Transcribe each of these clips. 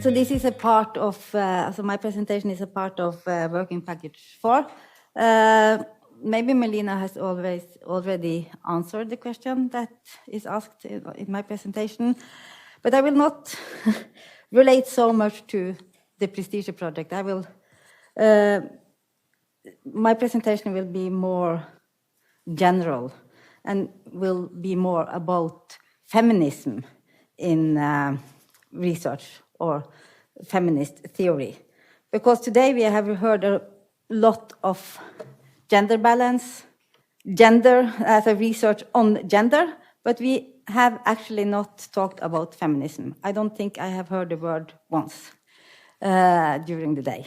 So this is a part of, so my presentation is a part of Working Package 4. Maybe Melina has already answered the question that is asked in my presentation, but I will not relate so much to the Prestige project. My presentation will be more general and will be more about feminism in research or feminist theory. Because today we have heard a lot of gender balance, gender as a research on gender, but we have actually not talked about feminism. I don't think I have heard the word once during the day.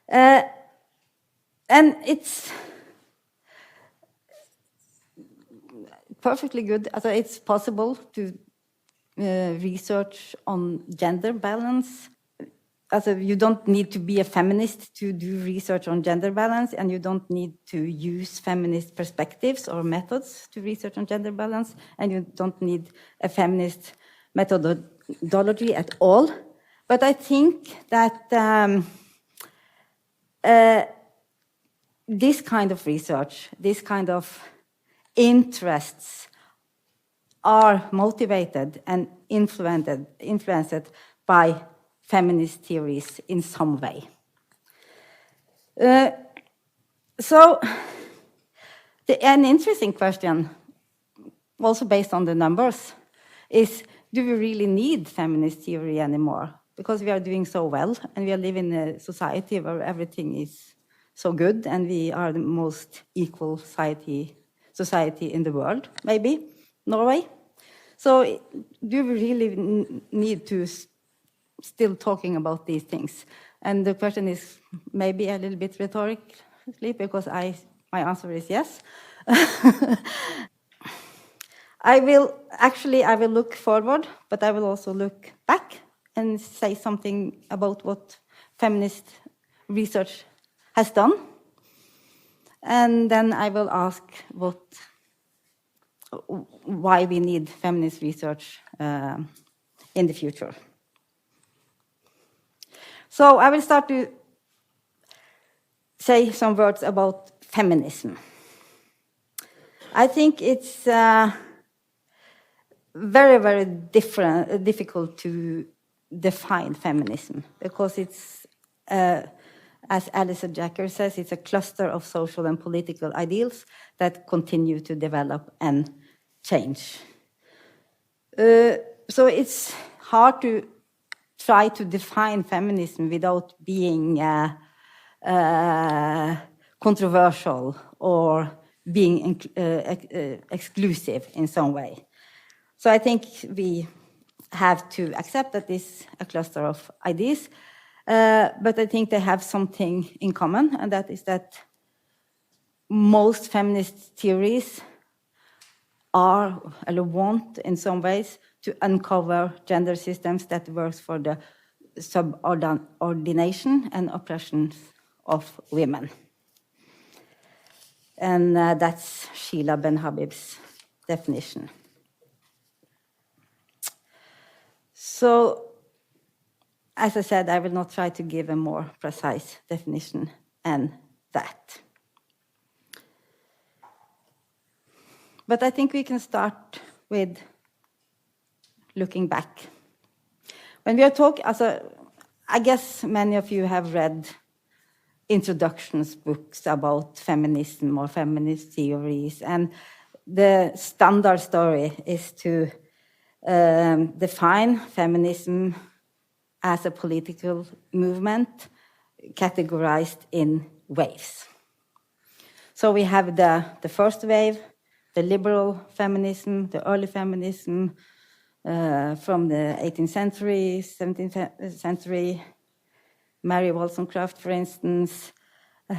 And it's perfectly good. Also, it's possible to research on gender balance. Also, you don't need to be a feminist to do research on gender balance, and you don't need to use feminist perspectives or methods to research on gender balance, and you don't need a feminist methodology at all. But I think that this kind of research, this kind of interests are motivated and influenced by feminist theories in some way. So an interesting question, also based on the numbers, is do we really need feminist theory anymore? Because we are doing so well, and we are living in a society where everything is so good, and we are the most equal society in the world, maybe, Norway. So do we really need to still talking about these things? And the question is maybe a little bit rhetorically, because my answer is yes. I will look forward, but I will also look back and say something about what feminist research has done. And then I will ask why we need feminist research in the future. So I will start to say some words about feminism. I think it's very, very difficult to define feminism, because it's, as Alice Jacker says, it's a cluster of social and political ideals that continue to develop and change. So it's hard to try to define feminism without being controversial or being exclusive in some way. So I think we have to accept that this is a cluster of ideas, but I think they have something in common, and that is that most feminist theories are, or want in some ways, to uncover gender systems that works for the subordination and oppression of women. And that's Sheila Ben Habib's definition. So, as I said, I will not try to give a more precise definition than that. But I think we can start with looking back. When we are talking, I guess many of you have read introductions books about feminism or feminist theories, and the standard story is to define feminism as a political movement categorized in waves. So we have the first wave, the liberal feminism, the early feminism from the 18th century, 17th century, Mary Wollstonecraft, for instance,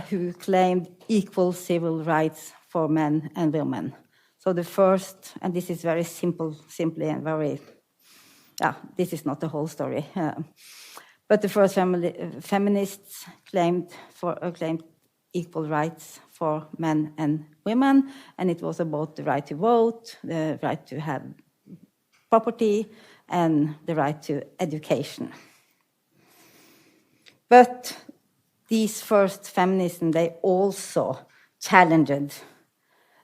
who claimed equal civil rights for men and women. So the first, and this is very simply and very, this is not the whole story, but the first feminists claimed equal rights for men and women, and it was about the right to vote, the right to have property and the right to education. But these first feminism, they also challenged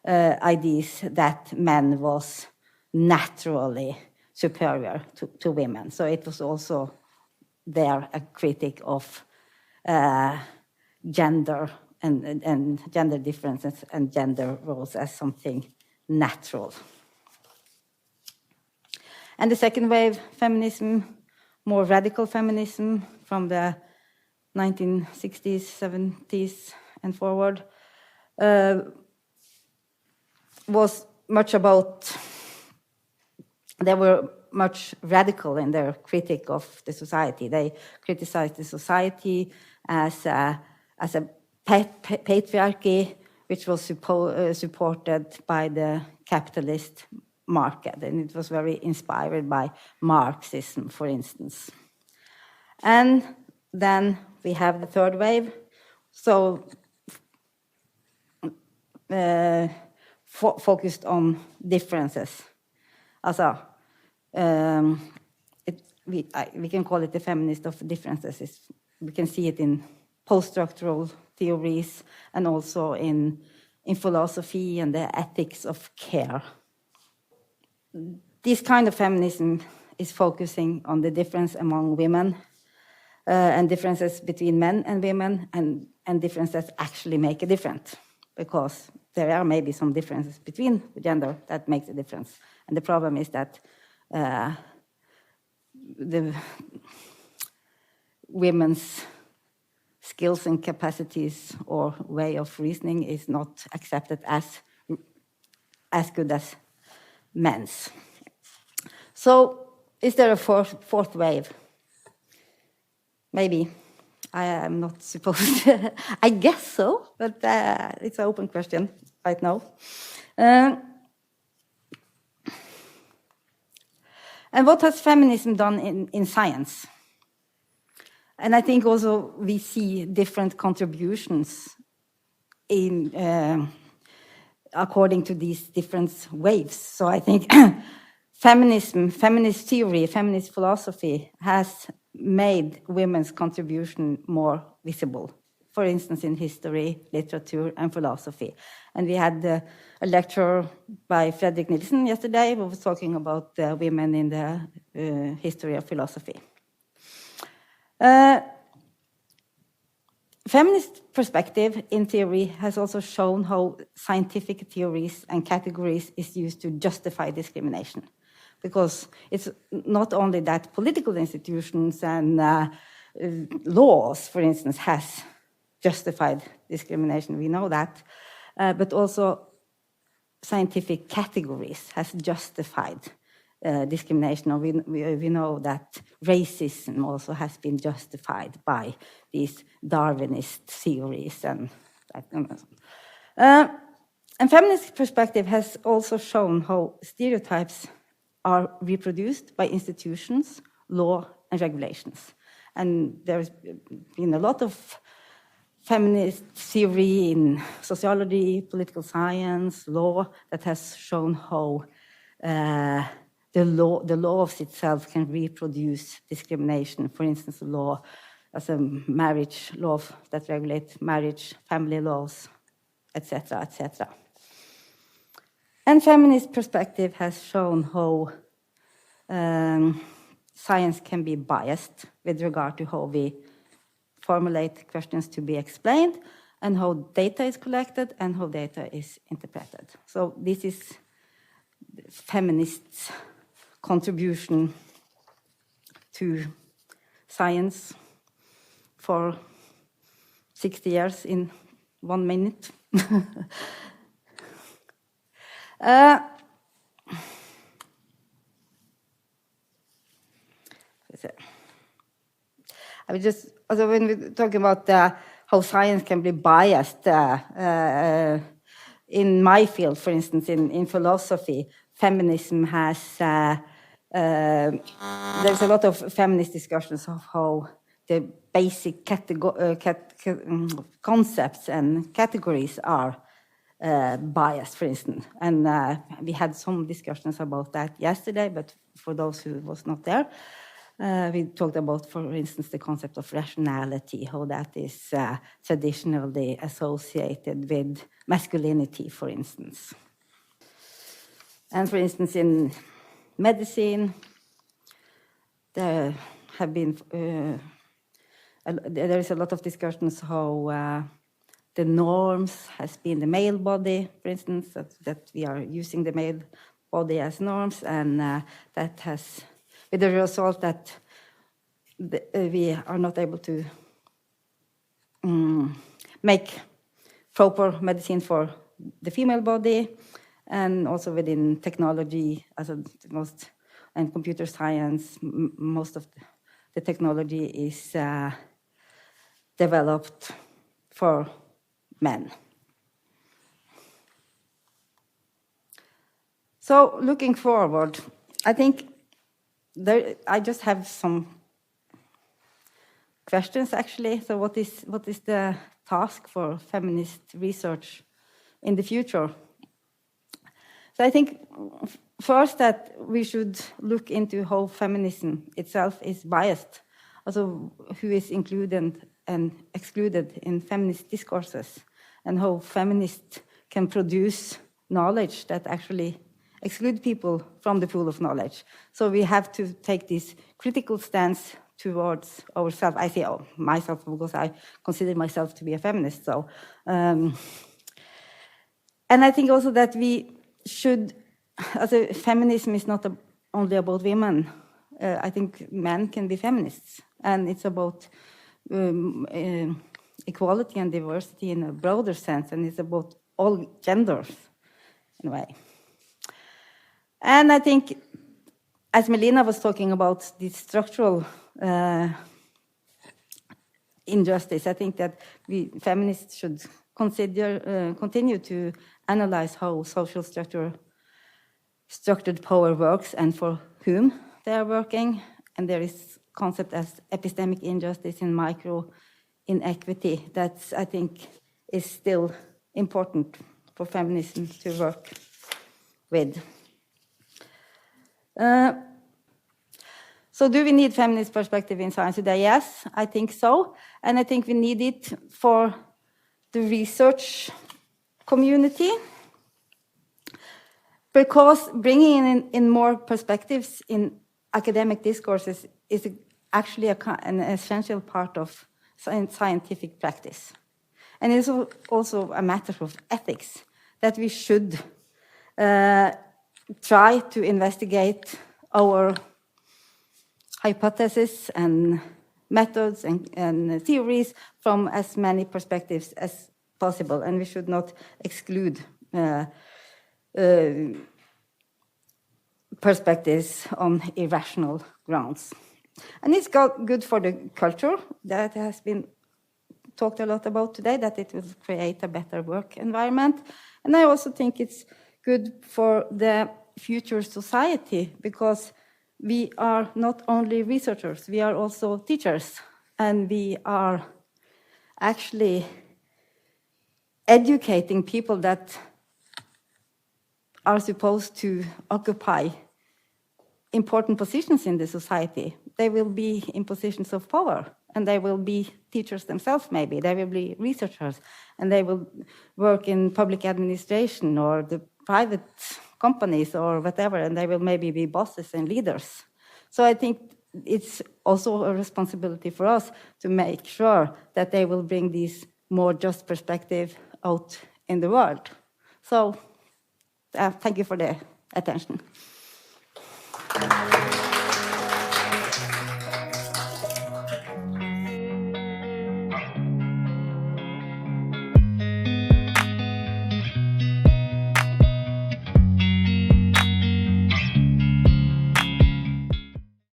ideas that men was naturally superior to women. So it was also there a critic of gender and gender differences and gender roles as something natural. And the second wave feminism, more radical feminism from the 1960s, 70s and forward, was much about, they were much radical in their critique of the society. They criticized the society as a patriarchy, which was supported by the capitalist market, and it was very inspired by Marxism, for instance. And then we have the third wave, so focused on differences. Also, we can call it the feminist of differences. We can see it in post-structural theories and also in philosophy and the ethics of care. This kind of feminism is focusing on the difference among women and differences between men and women and differences actually make a difference, because there are maybe some differences between the gender that makes a difference. And the problem is that the women's skills and capacities or way of reasoning is not accepted as good as men's. So is there a fourth wave? Maybe. I am not supposed to. I guess so, but it's an open question right now. And what has feminism done in science? And I think also we see different contributions in according to these different waves. So I think feminism, feminist theory, feminist philosophy has made women's contribution more visible, for instance, in history, literature, and philosophy. And we had a lecture by Fredrik Nielsen yesterday who was talking about women in the history of philosophy. Feminist perspective in theory has also shown how scientific theories and categories is used to justify discrimination. Because it's not only that political institutions and laws, for instance, has justified discrimination, we know that, but also scientific categories has justified discrimination. Or we know that racism also has been justified by these Darwinist theories. And feminist perspective has also shown how stereotypes are reproduced by institutions, law, and regulations. And there's been a lot of feminist theory in sociology, political science, law, that has shown how the laws itself can reproduce discrimination. For instance, the law as a marriage law that regulates marriage, family laws, etc., etc. And feminist perspective has shown how science can be biased with regard to how we formulate questions to be explained, and how data is collected and how data is interpreted. So this is feminists' contribution to science for 60 years in 1 minute. I mean, just also when we're talking about how science can be biased in my field, for instance, in philosophy, feminism has there's a lot of feminist discussions of how the basic concepts and categories are bias, for instance. And we had some discussions about that yesterday, but for those who was not there, we talked about, for instance, the concept of rationality, how that is traditionally associated with masculinity, for instance. And for instance, in medicine, there have been there is a lot of discussions how the norms has been the male body, for instance, that we are using the male body as norms, and that has, with the result that we are not able to make proper medicine for the female body, and also within technology, as most and computer science, most of the technology is developed for men. So looking forward, I think I just have some questions actually. So what is the task for feminist research in the future? So I think first that we should look into how feminism itself is biased, also who is included and excluded in feminist discourses, and how feminists can produce knowledge that actually exclude people from the pool of knowledge. So we have to take this critical stance towards ourselves. I say myself because I consider myself to be a feminist. So, and I think also that we should, feminism is not only about women. I think men can be feminists, and it's about equality and diversity in a broader sense, and it's about all genders in a way. And I think, as Melina was talking about the structural injustice, I think that we feminists should continue to analyze how social structured power works and for whom they are working. And there is concept as epistemic injustice and micro inequity that I think is still important for feminism to work with. So do we need feminist perspective in science today? Yes, I think so. And I think we need it for the research community, because bringing in more perspectives in academic discourses is actually an essential part of scientific practice. And it's also a matter of ethics, that we should try to investigate our hypotheses and methods and theories from as many perspectives as possible, and we should not exclude perspectives on irrational grounds. And it's good for the culture that has been talked a lot about today, that it will create a better work environment. And I also think it's good for the future society, because we are not only researchers, we are also teachers, and we are actually educating people that are supposed to occupy important positions in the society. They will be in positions of power, and they will be teachers themselves maybe. They will be researchers, and they will work in public administration or the private companies or whatever, and they will maybe be bosses and leaders. So I think it's also a responsibility for us to make sure that they will bring this more just perspective out in the world. So thank you for the attention.